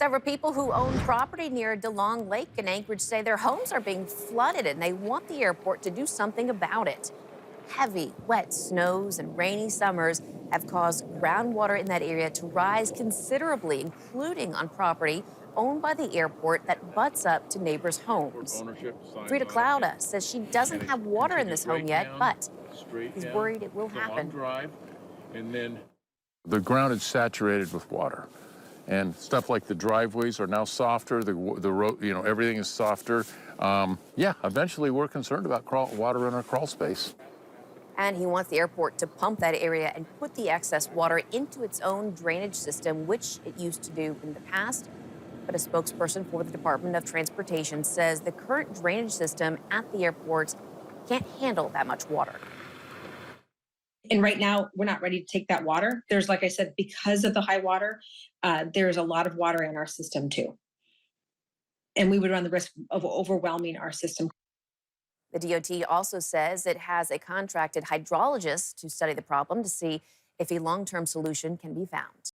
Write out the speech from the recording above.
Several people who own property near DeLong Lake in Anchorage say their homes are being flooded and they want the airport to do something about it. Heavy, wet snows and rainy summers have caused groundwater in that area to rise considerably, including on property owned by the airport that butts up to neighbors' homes. Frida Clouda says she doesn't have water in this home yet, but she's worried it will happen. The ground is saturated with water, and stuff like the driveways are now softer. The road, everything is softer. Yeah, eventually we're concerned about water in our crawl space. And he wants the airport to pump that area and put the excess water into its own drainage system, which it used to do in the past. But a spokesperson for the Department of Transportation says the current drainage system at the airport can't handle that much water. And right now, we're not ready to take that water. There's, like I said, because of the high water, there's a lot of water in our system too. And we would run the risk of overwhelming our system. The DOT also says it has a contracted hydrologist to study the problem to see if a long-term solution can be found.